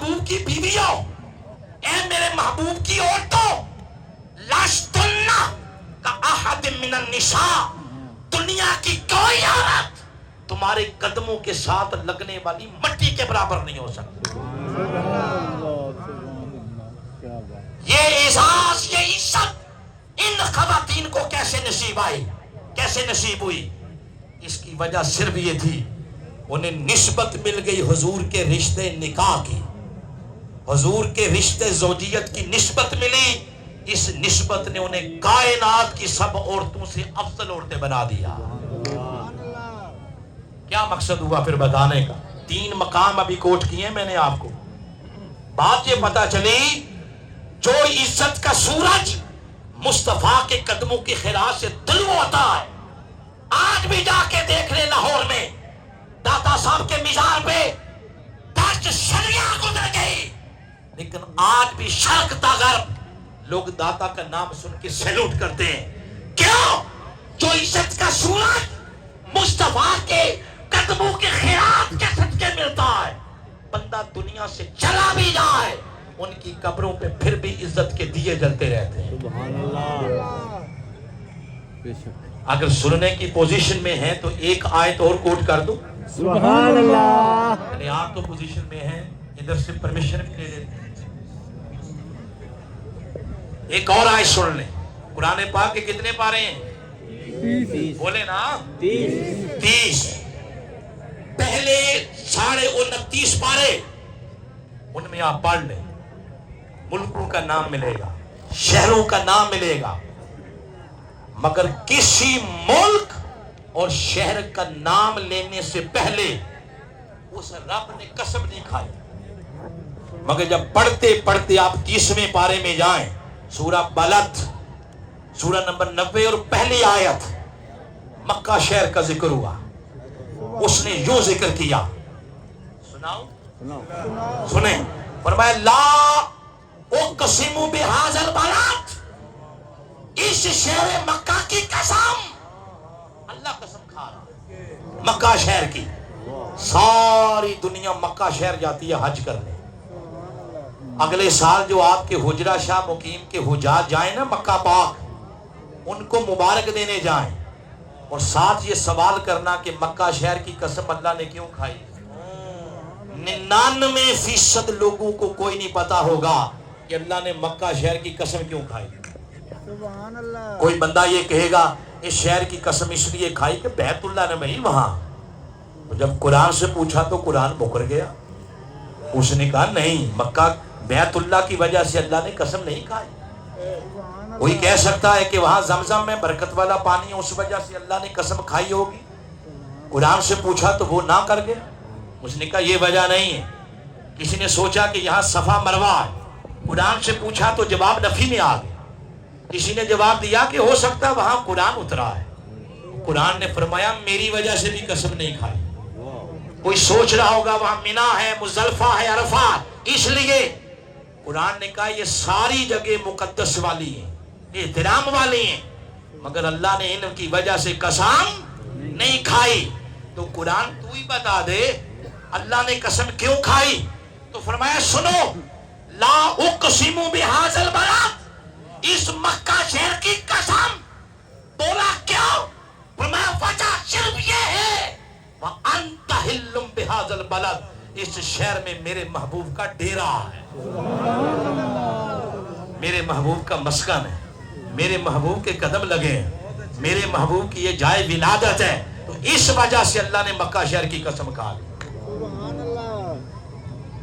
محبوب کی بیویوں، اے میرے محبوب کی عورتوں، لستن کاحد من النساء، دنیا کی کوئی عورت تمہارے قدموں کے ساتھ لگنے والی مٹی کے برابر نہیں ہو سکتی۔ یہ اعزاز، یہ عزت ان خواتین کو کیسے نصیب آئی، کیسے نصیب ہوئی؟ اس کی وجہ صرف یہ تھی، انہیں نسبت مل گئی حضور کے رشتے نکاح کی، حضور کے رشتے زوجیت کی نسبت ملی۔ اس نسبت نے انہیں کائنات کی سب عورتوں سے افضل عورتیں بنا دیا۔ کیا مقصد ہوا پھر بتانے کا؟ 3 مقام ابھی کوٹ کیے میں نے آپ کو۔ بات یہ پتا چلی، جو عزت کا سورج مصطفیٰ کے قدموں کی خراج سے طلوع ہوتا ہے، آج بھی جا کے دیکھ لیں لاہور میں داتا صاحب کے مزار پہ 10 صدیاں گزر گئی، لیکن آج بھی شرق تا غرب لوگ داتا کا نام سن کے سیلوٹ کرتے ہیں۔ کیوں؟ جو عزت کا سورج مصطفیٰ کے قدموں کے خراج کے صدقے ملتا ہے، بندہ دنیا سے چلا بھی جائے ان کی قبروں پہ پھر بھی عزت کے دیے جلتے رہتے ہیں۔ سبحان اللہ۔ اگر سننے کی پوزیشن میں ہیں تو ایک آیت اور کوٹ کر دو۔ سبحان اللہ۔ یعنی آپ تو پوزیشن میں ہیں، ادھر سے پرمیشن بھی لے لیتے ہیں۔ ایک اور آیت سن لیں۔ قرآن پاک کے کتنے پارے ہیں؟ 30۔ بولے نا 30۔ پہلے 29.5 پارے ان میں آپ پڑھ لیں، ملکوں کا نام ملے گا، شہروں کا نام ملے گا، مگر کسی ملک اور شہر کا نام لینے سے پہلے اس رب نے قسم نہیں کھائی۔ مگر جب پڑھتے پڑھتے آپ 30ویں پارے میں جائیں، سورہ بلد، سورہ نمبر 90 اور پہلی آیت، مکہ شہر کا ذکر ہوا، اس نے یوں ذکر کیا، سناؤ سنیں، فرمایا لا اقسم بہذا البلد، اس شہر مکہ کی قسم، اللہ قسم کھا رہا، مکہ شہر کی۔ ساری دنیا مکہ شہر جاتی ہے حج کرنے۔ اگلے سال جو آپ کے حجرہ شاہ مقیم کے حجاج جائیں نا مکہ پاک، ان کو مبارک دینے جائیں، اور ساتھ یہ سوال کرنا کہ مکہ شہر کی قسم اللہ نے کیوں کھائی۔ 99% لوگوں کو کوئی نہیں پتا ہوگا کہ اللہ نے مکہ شہر کی قسم کیوں کھائی۔ سبحان اللہ۔ کوئی بندہ یہ کہے گا اس شہر کی قسم اس لیے کھائی کہ بیت اللہ نے وہی وہاں، تو جب قرآن سے پوچھا تو قرآن مکر گیا، اس نے کہا نہیں، مکہ بیت اللہ کی وجہ سے اللہ نے قسم نہیں کھائی۔ کوئی کہہ سکتا ہے کہ وہاں زمزم میں برکت والا پانی ہے، اس وجہ سے اللہ نے قسم کھائی ہوگی، قرآن سے پوچھا تو وہ نہ کر گیا، اس نے کہا یہ وجہ نہیں ہے۔ کسی نے سوچا کہ یہاں صفا مروہ ہے، قرآن سے پوچھا تو جواب نفی میں آ گیا۔ کسی نے جواب دیا کہ ہو سکتا ہے وہاں قرآن اترا ہے، قرآن نے فرمایا میری وجہ سے بھی قسم نہیں کھائی۔ کوئی سوچ رہا ہوگا وہاں مینا ہے، مزدلفہ ہے، عرفات، اس لیے قرآن نے کہا یہ ساری جگہ مقدس والی ہیں، احترام والی ہیں، مگر اللہ نے ان کی وجہ سے قسم نہیں کھائی۔ تو قرآن تو ہی بتا دے اللہ نے قسم کیوں کھائی۔ تو فرمایا سنو، لا اقسم بہذا البلد، اس مکہ شہر کی قسم۔ بولا کیوں؟ فرمایا وجہ صرف یہ ہے وَأَنْتَ حِلٌّ بِهَذَا الْبَلَدِ، اس شہر میں میرے محبوب کا ڈیرا ہے، میرے محبوب کا مسکن ہے، میرے محبوب کے قدم لگے ہیں، میرے محبوب کی یہ جائے ولادت ہے، تو اس وجہ سے اللہ نے مکہ شہر کی قسم کھا لی۔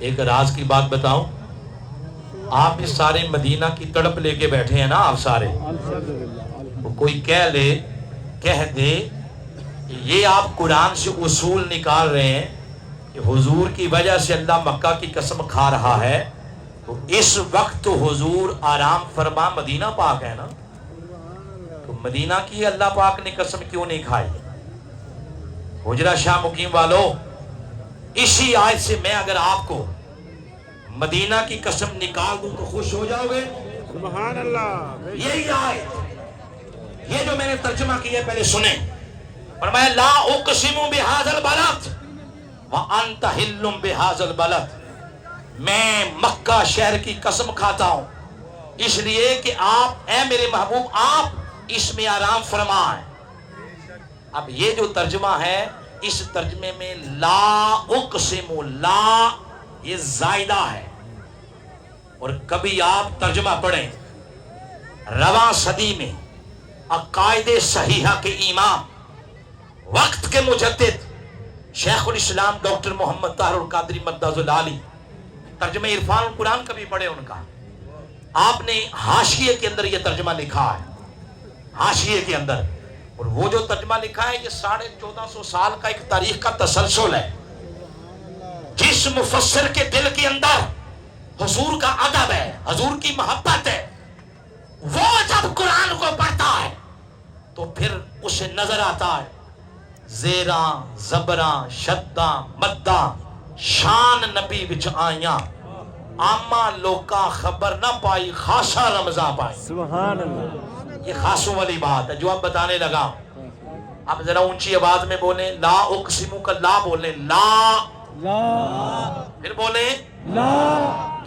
ایک راز کی بات بتاؤں، آپ اس سارے مدینہ کی تڑپ لے کے بیٹھے ہیں نا، آپ سارے، کوئی کہہ دے یہ آپ قرآن سے اصول نکال رہے ہیں کہ حضور کی وجہ سے اللہ مکہ کی قسم کھا رہا ہے، تو اس وقت تو حضور آرام فرما مدینہ پاک ہے نا، تو مدینہ کی اللہ پاک نے قسم کیوں نہیں کھائی؟ حجرہ شاہ مقیم والوں، اسی آیت سے میں اگر آپ کو مدینہ کی قسم نکال دوں تو خوش ہو جاؤ گے؟ سبحان اللہ۔ یہی آیت، یہ جو میں نے ترجمہ کیا پہلے سنیں، فرمایا لا اقسم بہذا البلد وانت حل بہذا البلد، میں مکہ شہر کی قسم کھاتا ہوں اس لیے کہ آپ اے میرے محبوب آپ اس میں آرام فرمائیں. اب یہ جو ترجمہ ہے اس ترجمے میں لا اقسم، لا یہ زائدہ ہے. اور کبھی آپ ترجمہ پڑھیں رواں صدی میں عقائد صحیحہ کے امام وقت کے مجدد شیخ الاسلام ڈاکٹر محمد طاہر القادری مدد العالی ترجمہ عرفان القرآن کبھی پڑھے ان کا، آپ نے حاشیے کے اندر یہ ترجمہ لکھا ہے، حاشیے کے اندر. اور وہ جو ترجمہ لکھا ہے یہ 1450 سال کا ایک تاریخ کا تسلسل ہے. جس مفسر کے دل کے اندر حضور کا ادب ہے، حضور کی محبت ہے، وہ جب قرآن کو پڑھتا ہے تو پھر اسے نظر آتا ہے زیراں زبراں شداں مداں شان نبی وچ آئیاں آما لوکاں خبر نہ پائی خاصا رمضاں پائی. سبحان اللہ. یہ خاصوں والی بات ہے جو اب بتانے لگا. اب ذرا اونچی آواز میں بولیں لا اقسمو کا لا بولیں، لا لا پھر بولیں لا.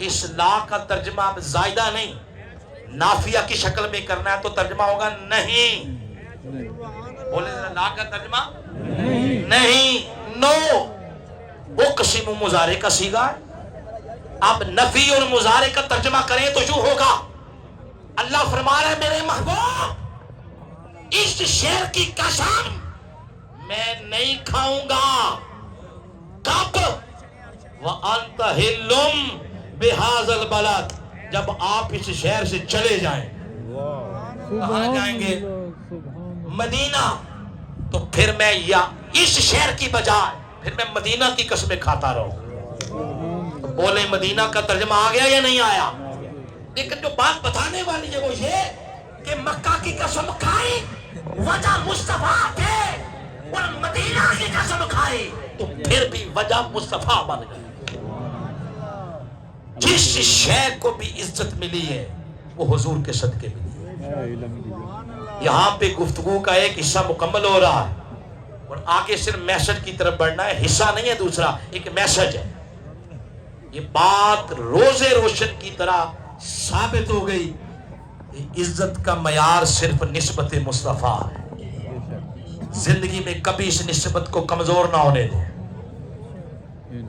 اس لا کا ترجمہ اب زائدہ نہیں نافیہ کی شکل میں کرنا ہے تو ترجمہ ہوگا نہیں. بولیں ذرا لا کا ترجمہ نہیں، نو. اقسم مضارع کا صیغہ ہے. اب نفی اور مضارع کا ترجمہ کریں تو یوں ہوگا. اللہ فرما رہا ہے میرے محبوب اس شیر کی قسم میں نہیں کھاؤں گا. کب؟ وَأَنْتَ حِلٌّ بِهَذَا الْبَلَدِ، جب آپ اس شہر سے چلے جائیں. کہاں جائیں گے؟ مدینہ. تو پھر میں یا اس شہر کی بجائے پھر میں مدینہ کی قسمیں کھاتا رہوں. بولے مدینہ کا ترجمہ آ گیا یا نہیں آیا؟ لیکن جو بات بتانے والی ہے وہ یہ کہ مکہ کی قسم کھائی وجہ مصطفیٰ تھے اور مدینہ کی قسم کھائی تو پھر بھی وجہ مصطفیٰ بن گئی. جس شے کو بھی عزت ملی ہے وہ حضور کے صدقے ملی ہے. یہاں پہ گفتگو کا ایک حصہ مکمل ہو رہا ہے اور آگے صرف میسج کی طرف بڑھنا ہے. حصہ نہیں ہے دوسرا، ایک میسج ہے. یہ بات روزے روشن کی طرح ثابت ہو گئی کہ عزت کا معیار صرف نسبت مصطفیٰ ہے. زندگی میں کبھی اس نسبت کو کمزور نہ ہونے دیں.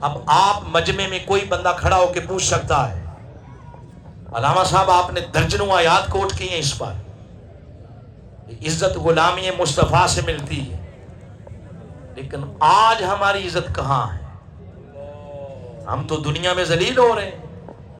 اب آپ مجمع میں کوئی بندہ کھڑا ہو کے پوچھ سکتا ہے علامہ صاحب آپ نے درجنوں آیات کوٹ کی ہیں اس پر، عزت غلامی مصطفیٰ سے ملتی ہے. لیکن آج ہماری عزت کہاں ہے؟ ہم تو دنیا میں ذلیل ہو رہے ہیں.